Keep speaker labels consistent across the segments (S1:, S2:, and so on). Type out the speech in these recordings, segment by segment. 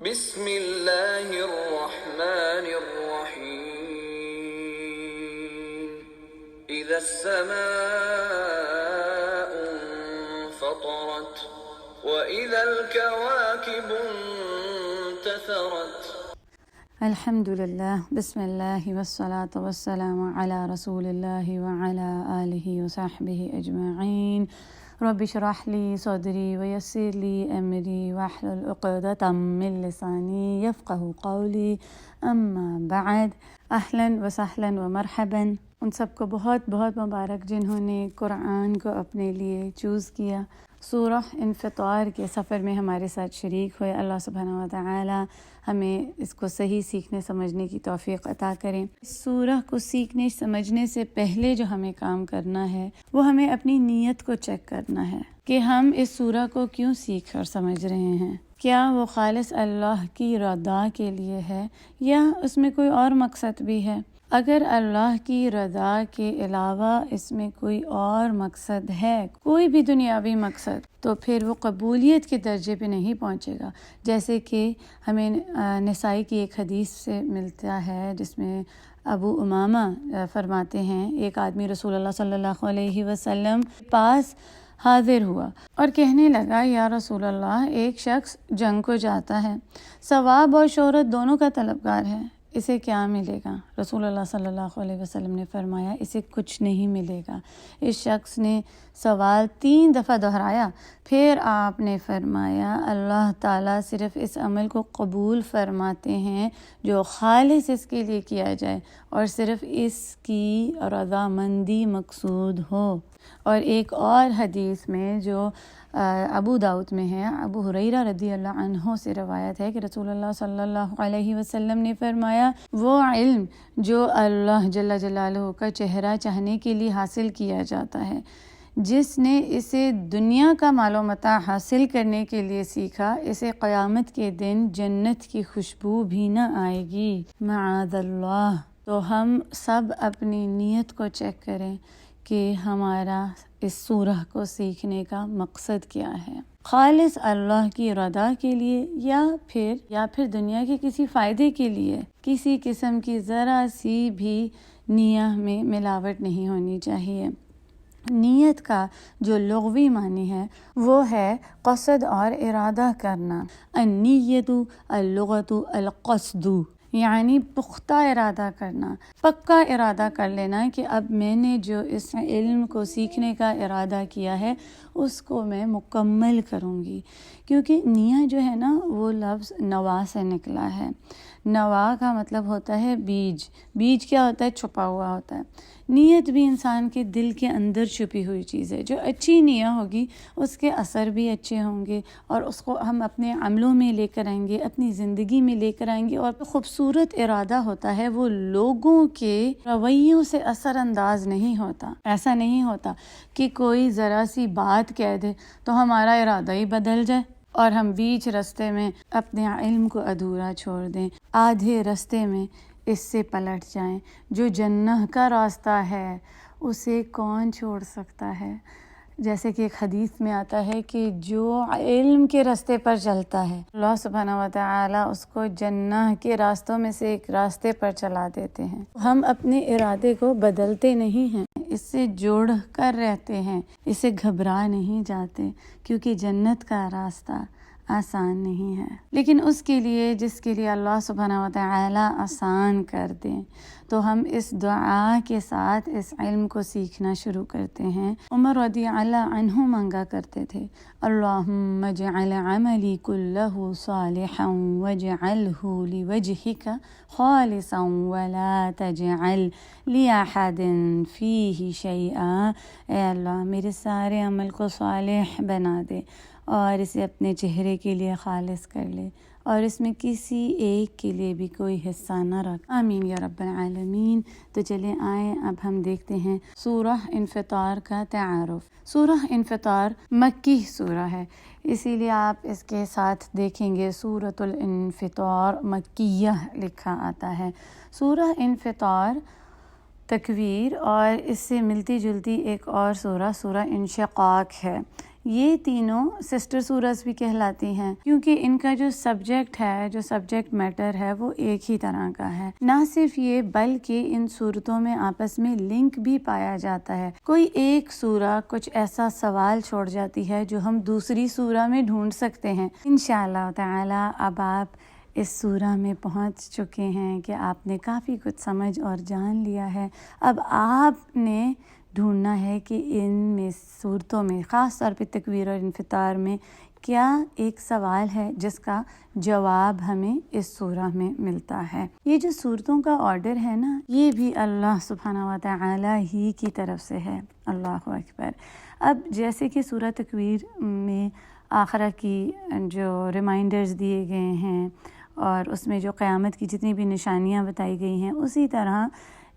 S1: بسم اللہ الرحمن الرحیم اذا السماء انفطرت واذا الكواكب انتثرت۔
S2: الحمد للہ، بسم اللہ والصلاة والسلام علی رسول اللہ وعلی آلہ وصحبہ اجمعین۔ رب اشرح لی صدری ویسر لی امری واحلل عقدۃ من لسانی یفقہوا قولی، اما بعد۔ اہلا وسہلا ومرحبا ان سب کو بہت بہت مبارک جنہوں نے قرآن کو اپنے لیے چوز کیا، سورہ انفطار کے سفر میں ہمارے ساتھ شریک ہوئے۔ اللہ سبحانہ وتعالی ہمیں اس کو صحیح سیکھنے سمجھنے کی توفیق عطا کریں۔ اس سورہ کو سیکھنے سمجھنے سے پہلے جو ہمیں کام کرنا ہے وہ ہمیں اپنی نیت کو چیک کرنا ہے کہ ہم اس سورہ کو کیوں سیکھ کر سمجھ رہے ہیں۔ کیا وہ خالص اللہ کی رضا کے لیے ہے یا اس میں کوئی اور مقصد بھی ہے؟ اگر اللہ کی رضا کے علاوہ اس میں کوئی اور مقصد ہے، کوئی بھی دنیاوی مقصد، تو پھر وہ قبولیت کے درجے پہ نہیں پہنچے گا۔ جیسے کہ ہمیں نسائی کی ایک حدیث سے ملتا ہے جس میں ابو امامہ فرماتے ہیں ایک آدمی رسول اللہ صلی اللہ علیہ وسلم کے پاس حاضر ہوا اور کہنے لگا، یا رسول اللہ، ایک شخص جنگ کو جاتا ہے، ثواب اور شہرت دونوں کا طلبگار ہے، اسے کیا ملے گا؟ رسول اللہ صلی اللہ علیہ وسلم نے فرمایا، اسے کچھ نہیں ملے گا۔ اس شخص نے سوال 3 دفعہ دہرایا، پھر آپ نے فرمایا، اللہ تعالیٰ صرف اس عمل کو قبول فرماتے ہیں جو خالص اس کے لیے کیا جائے اور صرف اس کی رضامندی مقصود ہو۔ اور ایک اور حدیث میں جو ابو داؤد میں ہے، ابو ہریرہ رضی اللہ عنہ سے روایت ہے کہ رسول اللہ صلی اللہ علیہ وسلم نے فرمایا، وہ علم جو اللہ جل جلالہ کا چہرہ چاہنے کے لیے حاصل کیا جاتا ہے، جس نے اسے دنیا کا مال و متاع حاصل کرنے کے لیے سیکھا، اسے قیامت کے دن جنت کی خوشبو بھی نہ آئے گی، معاذ اللہ۔ تو ہم سب اپنی نیت کو چیک کریں کہ ہمارا اس سورہ کو سیکھنے کا مقصد کیا ہے، خالص اللہ کی رضا کے لیے یا پھر دنیا کے کسی فائدے کے لیے۔ کسی قسم کی ذرا سی بھی نیت میں ملاوٹ نہیں ہونی چاہیے۔ نیت کا جو لغوی معنی ہے وہ ہے قصد اور ارادہ کرنا۔ النیت اللغۃ القصد، یعنی پختہ ارادہ کرنا، پکا ارادہ کر لینا کہ اب میں نے جو اس علم کو سیکھنے کا ارادہ کیا ہے اس کو میں مکمل کروں گی۔ کیونکہ نیت جو ہے نا، وہ لفظ نوا سے نکلا ہے۔ نوا کا مطلب ہوتا ہے بیج۔ بیج کیا ہوتا ہے؟ چھپا ہوا ہوتا ہے۔ نیت بھی انسان کے دل کے اندر چھپی ہوئی چیز ہے۔ جو اچھی نیت ہوگی اس کے اثر بھی اچھے ہوں گے اور اس کو ہم اپنے عملوں میں لے کر آئیں گے، اپنی زندگی میں لے کر آئیں گے، اور خوبصورت ارادہ ہوتا ہے وہ لوگوں کے رویوں سے اثر انداز نہیں ہوتا۔ ایسا نہیں ہوتا کہ کوئی ذرا سی بات کہہ دے تو ہمارا ارادہ ہی بدل جائے اور ہم بیچ رستے میں اپنے علم کو ادھورا چھوڑ دیں، آدھے رستے میں اس سے پلٹ جائیں۔ جو جنت کا راستہ ہے اسے کون چھوڑ سکتا ہے؟ جیسے کہ ایک حدیث میں آتا ہے کہ جو علم کے راستے پر چلتا ہے، اللہ سبحانہ وتعالی اس کو جنت کے راستوں میں سے ایک راستے پر چلا دیتے ہیں۔ ہم اپنے ارادے کو بدلتے نہیں ہیں، اس سے جوڑ کر رہتے ہیں، اسے گھبرا نہیں جاتے، کیونکہ جنت کا راستہ آسان نہیں ہے، لیکن اس کے لیے جس کے لیے اللہ سبحانہ وتعالی آسان کر دیں۔ تو ہم اس دعا کے ساتھ اس علم کو سیکھنا شروع کرتے ہیں۔ عمر رضی اللہ عنہ مانگا کرتے تھے، اللہم اجعل عملی کلہ صالحا واجعلہ لوجہک خالصا ولا تجعل لأحد فیہ شیئا۔ اے اللہ، میرے سارے عمل کو صالح بنا دے اور اسے اپنے چہرے کے لیے خالص کر لے اور اس میں کسی ایک کے لیے بھی کوئی حصہ نہ رکھ، آمین یا رب العالمین۔ تو چلیں آئیں اب ہم دیکھتے ہیں سورہ انفطار کا تعارف۔ سورہ انفطار مکی سورہ ہے، اسی لیے آپ اس کے ساتھ دیکھیں گے سورۃ الانفطار مکیہ لکھا آتا ہے۔ سورہ انفطار تکویر اور اس سے ملتی جلتی ایک اور سورہ انشقاق ہے۔ یہ تینوں سسٹر سورس بھی کہلاتی ہیں کیونکہ ان کا جو سبجیکٹ ہے، جو سبجیکٹ میٹر ہے، وہ ایک ہی طرح کا ہے۔ نہ صرف یہ بلکہ ان صورتوں میں آپس میں لنک بھی پایا جاتا ہے۔ کوئی ایک سورہ کچھ ایسا سوال چھوڑ جاتی ہے جو ہم دوسری سورہ میں ڈھونڈ سکتے ہیں۔ انشاءاللہ تعالی اب آپ اس سورہ میں پہنچ چکے ہیں کہ آپ نے کافی کچھ سمجھ اور جان لیا ہے۔ اب آپ نے ڈھونڈنا ہے کہ ان میں صورتوں میں، خاص طور پہ تکویر اور انفطار میں، کیا ایک سوال ہے جس کا جواب ہمیں اس سورہ میں ملتا ہے۔ یہ جو صورتوں کا آرڈر ہے نا، یہ بھی اللہ سبحانہ و تعالی ہی کی طرف سے ہے۔ اللہ اکبر۔ اب جیسے کہ سورہ تکویر میں آخرہ کی جو ریمائنڈرز دیے گئے ہیں اور اس میں جو قیامت کی جتنی بھی نشانیاں بتائی گئی ہیں، اسی طرح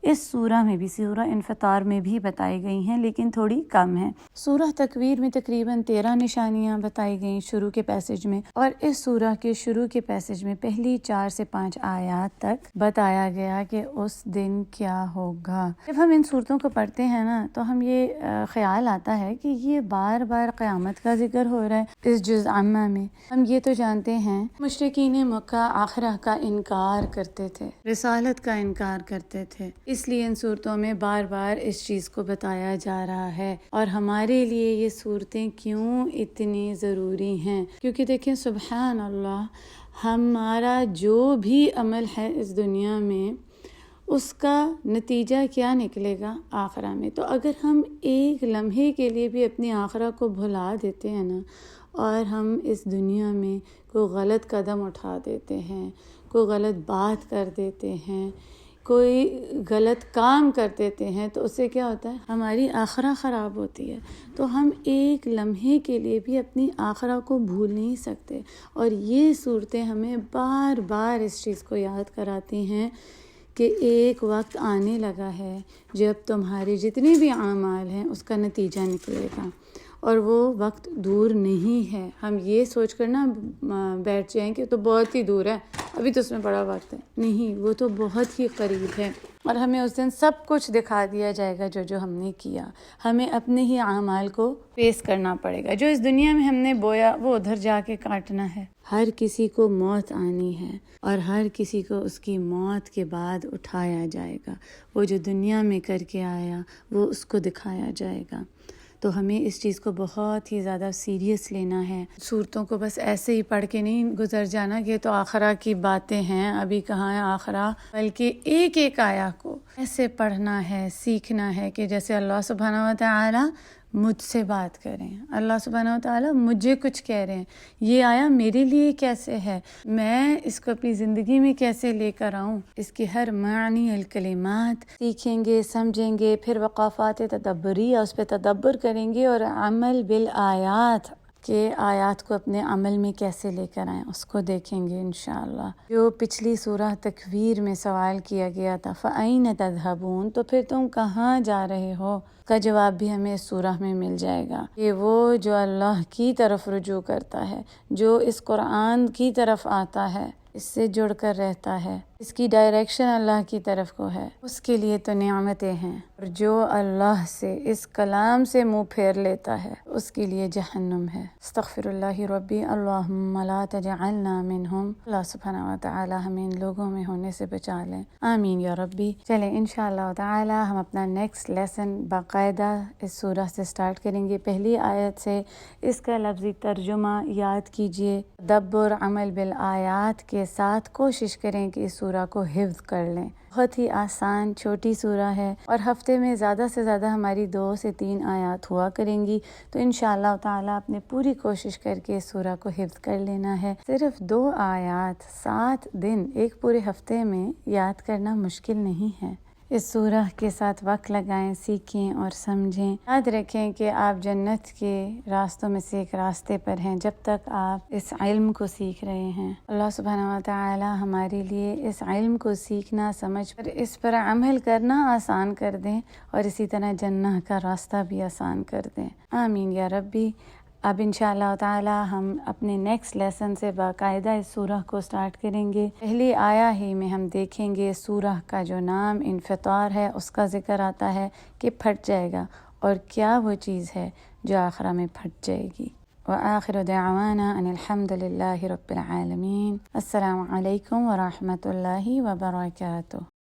S2: اس سورہ میں بھی، سورہ انفطار میں بھی بتائی گئی ہیں، لیکن تھوڑی کم ہیں۔ سورہ تکویر میں تقریباً 13 نشانیاں بتائی گئیں شروع کے پیسج میں، اور اس سورہ کے شروع کے پیسج میں پہلی 4 سے 5 آیات تک بتایا گیا کہ اس دن کیا ہوگا۔ جب ہم ان صورتوں کو پڑھتے ہیں نا تو ہم یہ خیال آتا ہے کہ یہ بار بار قیامت کا ذکر ہو رہا ہے اس جزء عامہ میں۔ ہم یہ تو جانتے ہیں مشرکین مکہ آخرہ کا انکار کرتے تھے، رسالت کا انکار کرتے تھے، اس لیے ان صورتوں میں بار بار اس چیز کو بتایا جا رہا ہے۔ اور ہمارے لیے یہ صورتیں کیوں اتنی ضروری ہیں؟ کیونکہ دیکھیں سبحان اللہ، ہمارا جو بھی عمل ہے اس دنیا میں، اس کا نتیجہ کیا نکلے گا آخرہ میں۔ تو اگر ہم ایک لمحے کے لیے بھی اپنی آخرہ کو بھلا دیتے ہیں نا، اور ہم اس دنیا میں کوئی غلط قدم اٹھا دیتے ہیں، کوئی غلط بات کر دیتے ہیں، کوئی غلط کام کر دیتے ہیں، تو اس سے کیا ہوتا ہے؟ ہماری آخرہ خراب ہوتی ہے۔ تو ہم ایک لمحے کے لیے بھی اپنی آخرہ کو بھول نہیں سکتے، اور یہ صورتیں ہمیں بار بار اس چیز کو یاد کراتی ہیں کہ ایک وقت آنے لگا ہے جب تمہارے جتنے بھی اعمال ہیں اس کا نتیجہ نکلے گا، اور وہ وقت دور نہیں ہے۔ ہم یہ سوچ کر نہ بیٹھ جائیں کہ تو بہت ہی دور ہے، ابھی تو اس میں بڑا وقت ہے، نہیں، وہ تو بہت ہی قریب ہے، اور ہمیں اس دن سب کچھ دکھا دیا جائے گا جو ہم نے کیا۔ ہمیں اپنے ہی اعمال کو فیس کرنا پڑے گا۔ جو اس دنیا میں ہم نے بویا وہ ادھر جا کے کاٹنا ہے۔ ہر کسی کو موت آنی ہے، اور ہر کسی کو اس کی موت کے بعد اٹھایا جائے گا۔ وہ جو دنیا میں کر کے آیا وہ اس کو دکھایا جائے گا۔ تو ہمیں اس چیز کو بہت ہی زیادہ سیریس لینا ہے۔ صورتوں کو بس ایسے ہی پڑھ کے نہیں گزر جانا کہ تو آخرہ کی باتیں ہیں، ابھی کہاں ہے آخرہ، بلکہ ایک ایک آیا کو ایسے پڑھنا ہے، سیکھنا ہے کہ جیسے اللہ سبحانہ و تعالی مجھ سے بات کریں، اللہ سبحانہ و تعالی مجھے کچھ کہہ رہے ہیں، یہ آیا میرے لیے کیسے ہے، میں اس کو اپنی زندگی میں کیسے لے کر آؤں۔ اس کی ہر معنی الکلمات سیکھیں گے، سمجھیں گے، پھر وقافات تدبریہ اس پہ تدبر کریں گے، اور عمل بالآیات کہ آیات کو اپنے عمل میں کیسے لے کر آئیں، اس کو دیکھیں گے انشاءاللہ۔ جو پچھلی سورہ تکویر میں سوال کیا گیا تھا فَأَيْنَ تَذْهَبُونَ، تو پھر تم کہاں جا رہے ہو، کا جواب بھی ہمیں اس سورہ میں مل جائے گا کہ وہ جو اللہ کی طرف رجوع کرتا ہے، جو اس قرآن کی طرف آتا ہے، اس سے جڑ کر رہتا ہے، اس کی ڈائریکشن اللہ کی طرف کو ہے، اس کے لیے تو نعمتیں ہیں، اور جو اللہ سے اس کلام سے منہ پھیر لیتا ہے اس کے لیے جہنم ہے۔ استغفر اللہ ربی اللہم لا تجعلنا منہم۔ اللہ سبحانہ و تعالی ہمیں ان لوگوں میں ہونے سے بچا لیں، آمین یا ربی۔ چلیں انشاءاللہ تعالی ہم اپنا نیکسٹ لیسن باقاعدہ اس سورہ سے سٹارٹ کریں گے، پہلی آیت سے۔ اس کا لفظی ترجمہ یاد کیجئے، تدبر، عمل بالآیات کے ساتھ کوشش کریں کہ اس سورہ کو حفظ کر لیں۔ بہت ہی آسان چھوٹی سورہ ہے، اور ہفتے میں زیادہ سے زیادہ ہماری 2 سے 3 آیات ہوا کریں گی، تو انشاءاللہ تعالی اپنے پوری کوشش کر کے اس سورہ کو حفظ کر لینا ہے۔ صرف 2 آیات 7 دن ایک پورے ہفتے میں یاد کرنا مشکل نہیں ہے۔ اس سورہ کے ساتھ وقت لگائیں، سیکھیں اور سمجھیں۔ یاد رکھیں کہ آپ جنت کے راستوں میں سے ایک راستے پر ہیں جب تک آپ اس علم کو سیکھ رہے ہیں۔ اللہ سبحانہ و تعالی ہمارے لیے اس علم کو سیکھنا، سمجھ کر اس پر عمل کرنا آسان کر دیں، اور اسی طرح جنت کا راستہ بھی آسان کر دیں، آمین یا ربی۔ اب انشاءاللہ تعالی ہم اپنے نیکسٹ لیسن سے باقاعدہ اس سورہ کو سٹارٹ کریں گے۔ پہلی آیا ہی میں ہم دیکھیں گے سورہ کا جو نام انفطار ہے اس کا ذکر آتا ہے کہ پھٹ جائے گا، اور کیا وہ چیز ہے جو آخرہ میں پھٹ جائے گی۔ وآخر دعوانا ان الحمد للہ رب العالمین۔ السلام علیکم ورحمۃ اللہ وبرکاتہ۔